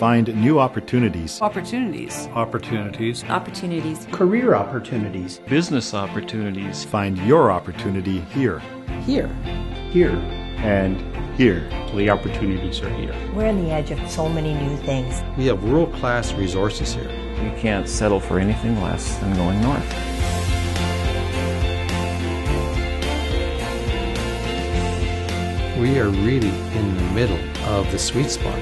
Find new opportunities. Opportunities. Opportunities. Opportunities. Career opportunities. Business opportunities. Find your opportunity here. Here. Here. And here. The opportunities are here. We're on the edge of so many new things. We have world-class resources here. You can't settle for anything less than going north. We are really in the middle of the sweet spot.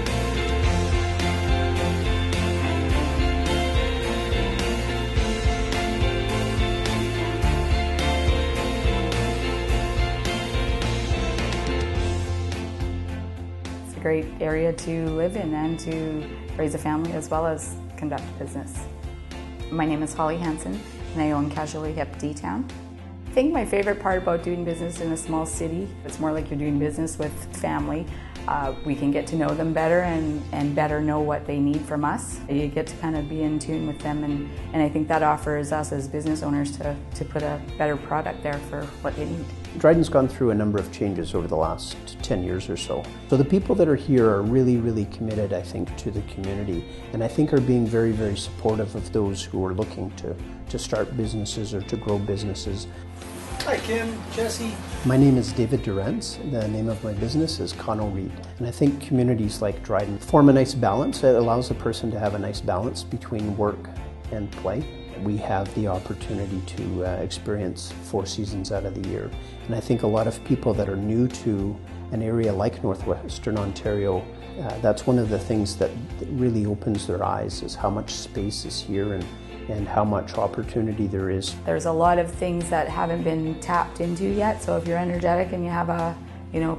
It's a great area to live in and to raise a family as well as conduct business. My name is Holly Hansen and I own Casually Hip D-Town. I think my favorite part about doing business in a small city, it's more like you're doing business with family. We can get to know them better and better know what they need from us. You get to kind of be in tune with them and I think that offers us as business owners to put a better product there for what they need. Dryden's gone through a number of changes over the last 10 years or so. So the people that are here are really, really committed, I think, to the community and I think are being very, very supportive of those who are looking to start businesses or to grow businesses. Hi Kim, Jesse. My name is David Durantz. The name of my business is Connell Reed. And I think communities like Dryden form a nice balance. It allows a person to have a nice balance between work and play. We have the opportunity to experience 4 seasons out of the year. And I think a lot of people that are new to an area like Northwestern Ontario, that's one of the things that really opens their eyes is how much space is here and how much opportunity there is. There's a lot of things that haven't been tapped into yet, so if you're energetic and you have a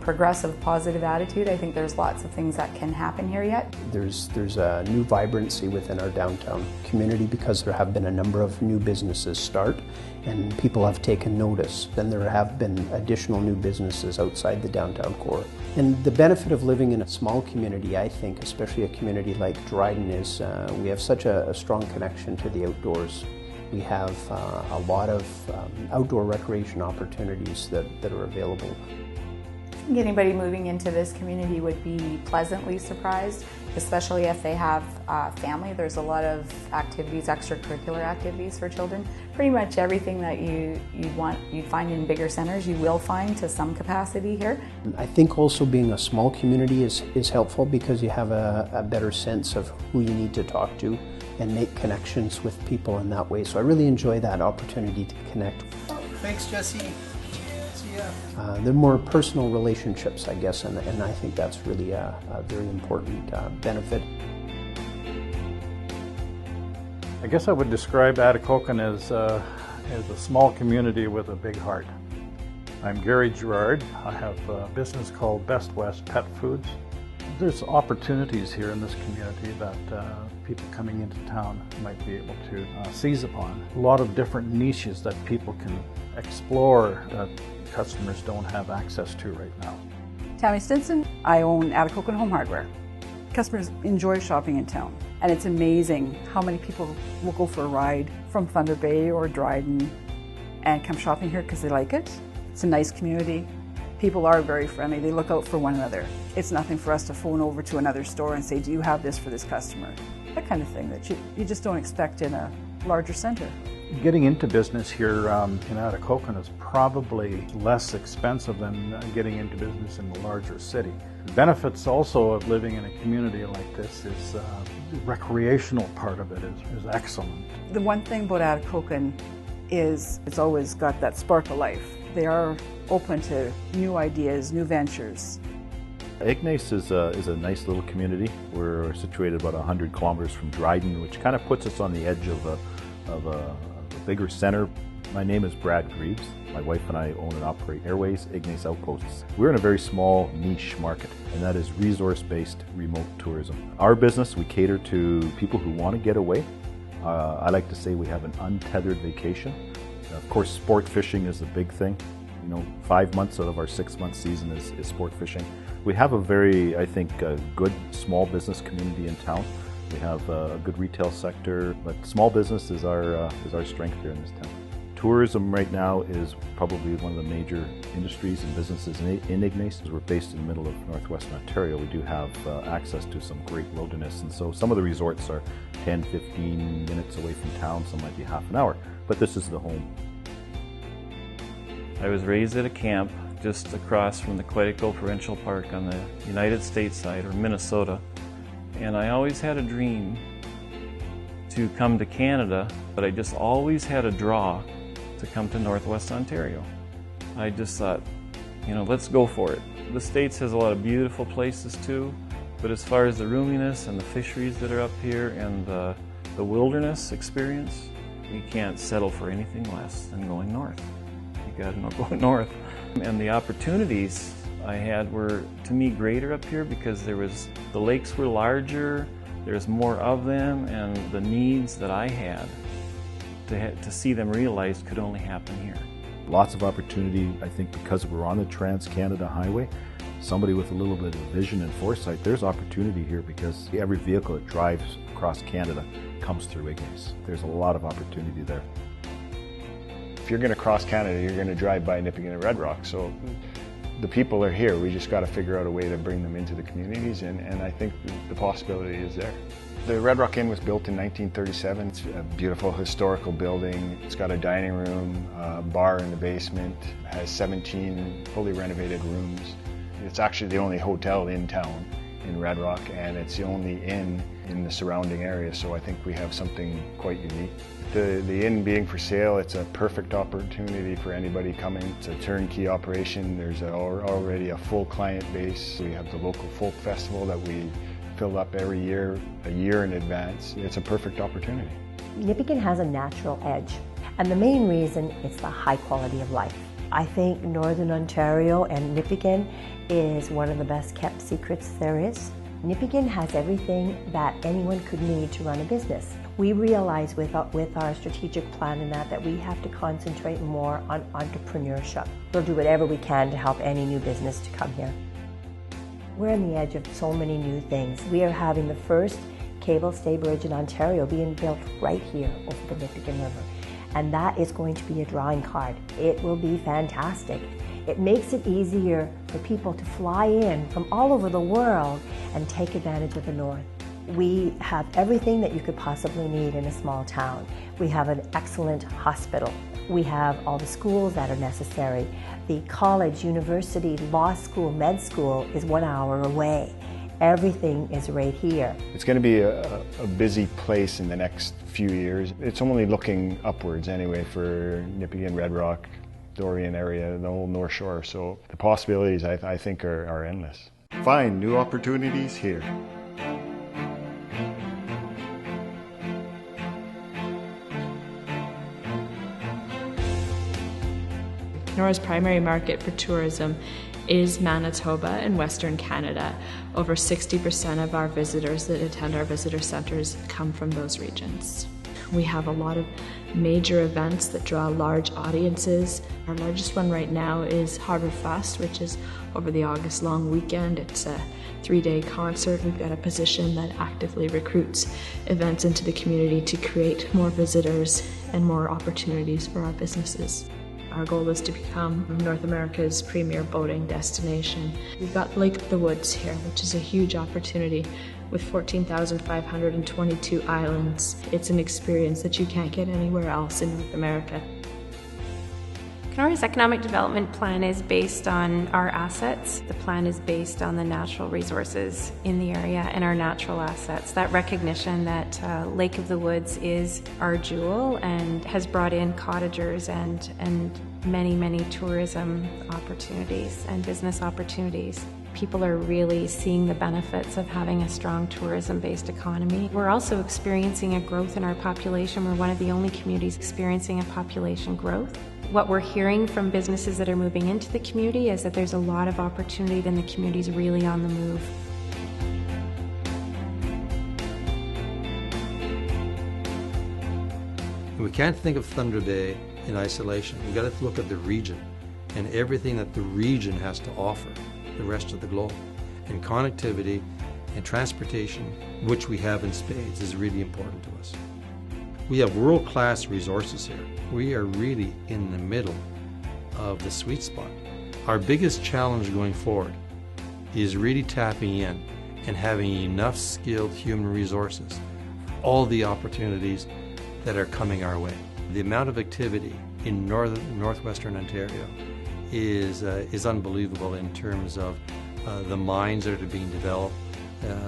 progressive, positive attitude, I think there's lots of things that can happen here yet. There's a new vibrancy within our downtown community because there have been a number of new businesses start and people have taken notice. Then there have been additional new businesses outside the downtown core. And the benefit of living in a small community, I think, especially a community like Dryden, is we have such a strong connection to the outdoors. We have a lot of outdoor recreation opportunities that are available. I think anybody moving into this community would be pleasantly surprised, especially if they have family. There's a lot of activities, extracurricular activities for children. Pretty much everything that you'd find in bigger centers, you will find to some capacity here. I think also being a small community is helpful because you have a better sense of who you need to talk to and make connections with people in that way. So I really enjoy that opportunity to connect. Thanks, Jesse. They're more personal relationships, I guess, and I think that's really a very important benefit. I guess I would describe Atikokan as a small community with a big heart. I'm Gary Gerard. I have a business called Best West Pet Foods. There's opportunities here in this community that people coming into town might be able to seize upon. A lot of different niches that people can explore that customers don't have access to right now. Tammy Stinson. I own Atikokan Home Hardware. Customers enjoy shopping in town, and it's amazing how many people will go for a ride from Thunder Bay or Dryden and come shopping here because they like it. It's a nice community. People are very friendly. They look out for one another. It's nothing for us to phone over to another store and say, do you have this for this customer? That kind of thing that you just don't expect in a larger center. Getting into business here in Atikokan is probably less expensive than getting into business in the larger city. The benefits also of living in a community like this is the recreational part of it is excellent. The one thing about Atikokan is it's always got that spark of life. They are open to new ideas, new ventures. Ignace is a nice little community. We're situated about 100 kilometers from Dryden, which kind of puts us on the edge of a bigger center. My name is Brad Greaves. My wife and I own and operate Airways Ignace Outposts. We're in a very small niche market, and that is resource-based remote tourism. Our business, we cater to people who want to get away. I like to say we have an untethered vacation. Of course, sport fishing is the big thing. 5 months out of our 6-month season is sport fishing. We have a very, I think, good small business community in town. We have a good retail sector, but small business is our strength here in this town. Tourism right now is probably one of the major industries and businesses in Ignace. We're based in the middle of Northwestern Ontario. We do have access to some great wilderness, and so some of the resorts are 10, 15 minutes away from town, some might be half an hour, but this is the home. I was raised at a camp just across from the Quetico Provincial Park on the United States side, or Minnesota, and I always had a dream to come to Canada, but I just always had a draw to come to Northwest Ontario. I just thought, let's go for it. The States has a lot of beautiful places too, but as far as the roominess and the fisheries that are up here and the wilderness experience, you can't settle for anything less than going north. You gotta go north. And the opportunities I had were, to me, greater up here because the lakes were larger, there's more of them, and the needs that I had to see them realized could only happen here. Lots of opportunity, I think, because we're on the Trans-Canada Highway. Somebody with a little bit of vision and foresight, there's opportunity here because every vehicle that drives across Canada comes through Ignace. There's a lot of opportunity there. If you're going to cross Canada, you're going to drive by Nippigan and Red Rock. So the people are here. We just got to figure out a way to bring them into the communities, and I think the possibility is there. The Red Rock Inn was built in 1937. It's a beautiful historical building. It's got a dining room, a bar in the basement, has 17 fully renovated rooms. It's actually the only hotel in town in Red Rock, and it's the only inn in the surrounding area, so I think we have something quite unique. The inn being for sale, it's a perfect opportunity for anybody coming. It's a turnkey operation. There's already a full client base. We have the local folk festival that we fill up every year, a year in advance. It's a perfect opportunity. Nippigan has a natural edge, and the main reason is the high quality of life. I think Northern Ontario and Nippigan is one of the best kept secrets there is. Nippigan has everything that anyone could need to run a business. We realize with our strategic plan in that we have to concentrate more on entrepreneurship. We'll do whatever we can to help any new business to come here. We're on the edge of so many new things. We are having the first cable stay bridge in Ontario being built right here over the Nippigan River. And that is going to be a drawing card. It will be fantastic. It makes it easier for people to fly in from all over the world and take advantage of the north. We have everything that you could possibly need in a small town. We have an excellent hospital. We have all the schools that are necessary. The college, university, law school, med school is 1 hour away. Everything is right here. It's going to be a busy place in the next few years. It's only looking upwards anyway for Nippigan, Red Rock, Dorian area, the whole North Shore. So the possibilities, I think, are endless. Find new opportunities here. Kenора's primary market for tourism is Manitoba and Western Canada. Over 60% of our visitors that attend our visitor centres come from those regions. We have a lot of major events that draw large audiences. Our largest one right now is Harbour Fest, which is over the August long weekend. It's a 3-day concert. We've got a position that actively recruits events into the community to create more visitors and more opportunities for our businesses. Our goal is to become North America's premier boating destination. We've got Lake of the Woods here, which is a huge opportunity with 14,522 islands. It's an experience that you can't get anywhere else in North America. Kenora's economic development plan is based on our assets. The plan is based on the natural resources in the area and our natural assets. That recognition that Lake of the Woods is our jewel and has brought in cottagers and many tourism opportunities and business opportunities. People are really seeing the benefits of having a strong tourism-based economy. We're also experiencing a growth in our population. We're one of the only communities experiencing a population growth. What we're hearing from businesses that are moving into the community is that there's a lot of opportunity and the community's really on the move. We can't think of Thunder Bay in isolation. We've got to look at the region and everything that the region has to offer the rest of the globe. And connectivity and transportation, which we have in spades, is really important to us. We have world-class resources here. We are really in the middle of the sweet spot. Our biggest challenge going forward is really tapping in and having enough skilled human resources for all the opportunities that are coming our way. The amount of activity in Northwestern Ontario is unbelievable in terms of the mines that are being developed,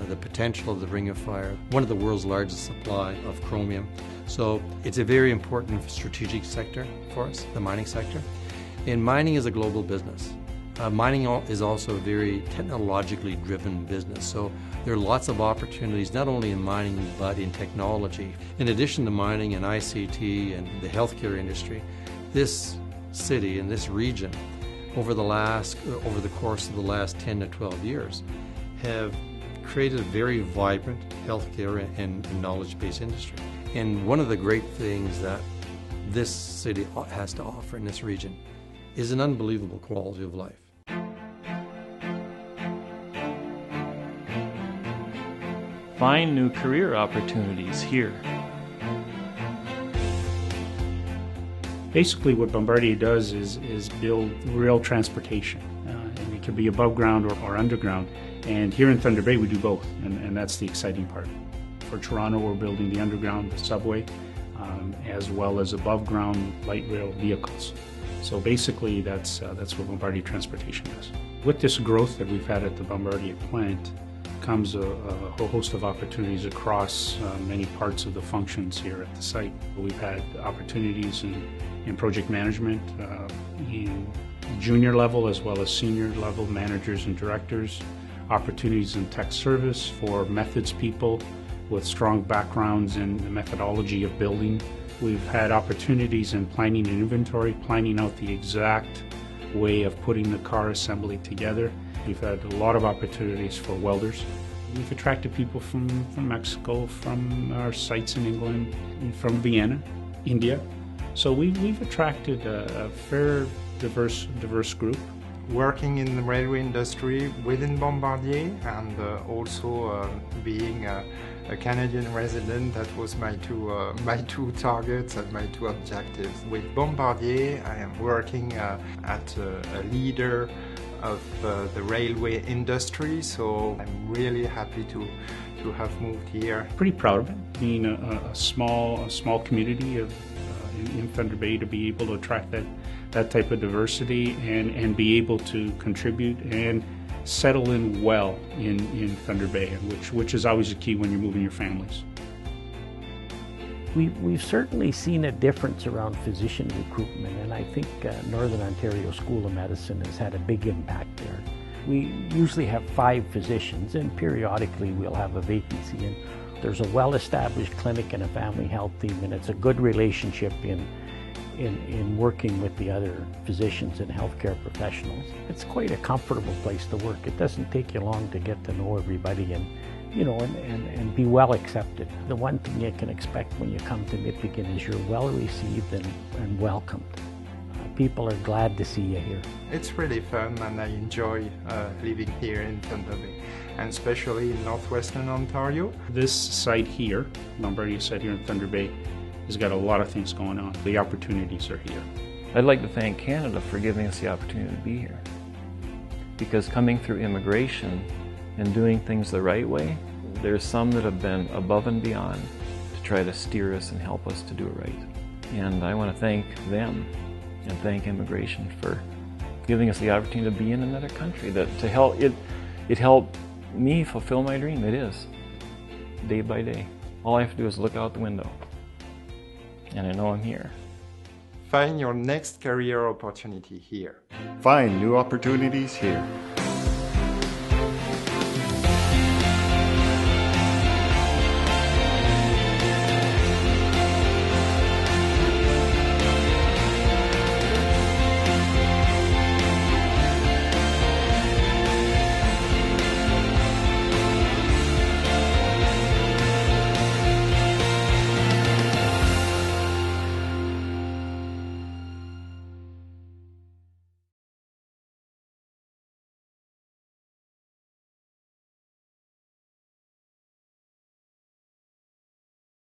the potential of the Ring of Fire, one of the world's largest supply of chromium. So it's a very important strategic sector for us, the mining sector. And mining is a global business. Mining is also a very technologically driven business. So there are lots of opportunities, not only in mining, but in technology. In addition to mining and ICT and the healthcare industry, this city and this region over the course of the last 10 to 12 years have created a very vibrant healthcare and knowledge-based industry. And one of the great things that this city has to offer in this region is an unbelievable quality of life. Find new career opportunities here. Basically what Bombardier does is build rail transportation. And it could be above ground or underground. And here in Thunder Bay we do both, and that's the exciting part. For Toronto we're building the underground, the subway, as well as above ground light rail vehicles. So basically that's what Bombardier Transportation does. With this growth that we've had at the Bombardier plant comes a whole host of opportunities across many parts of the functions here at the site. We've had opportunities in project management, in junior level as well as senior level managers and directors, opportunities in tech service for methods people with strong backgrounds in the methodology of building. We've had opportunities in planning and inventory, planning out the exact way of putting the car assembly together. We've had a lot of opportunities for welders. We've attracted people from Mexico, from our sites in England, from Vienna, India. So we've attracted a fair, diverse group. Working in the railway industry within Bombardier and also being a Canadian resident, that was my two targets and my two objectives. With Bombardier, I am working at a leader of the railway industry, so I'm really happy to have moved here. Pretty proud of it, being a small community in Thunder Bay, to be able to attract that type of diversity and be able to contribute and settle in well in Thunder Bay, which is always a key when you're moving your families. We've certainly seen a difference around physician recruitment, and I think Northern Ontario School of Medicine has had a big impact there. We usually have 5 physicians, and periodically we'll have a vacancy, and there's a well-established clinic and a family health team, and it's a good relationship in working with the other physicians and healthcare professionals. It's quite a comfortable place to work. It doesn't take you long to get to know everybody and be well accepted. The one thing you can expect when you come to Nippigan is you're well received and welcomed. People are glad to see you here. It's really fun, and I enjoy living here in Thunder Bay, and especially in Northwestern Ontario. This site here, Bombardier site here in Thunder Bay, has got a lot of things going on. The opportunities are here. I'd like to thank Canada for giving us the opportunity to be here. Because coming through immigration and doing things the right way, there's some that have been above and beyond to try to steer us and help us to do it right. And I want to thank them and thank immigration for giving us the opportunity to be in another country. It helped me fulfill my dream. It is, day by day. All I have to do is look out the window, and I know I'm here. Find your next career opportunity here. Find new opportunities here.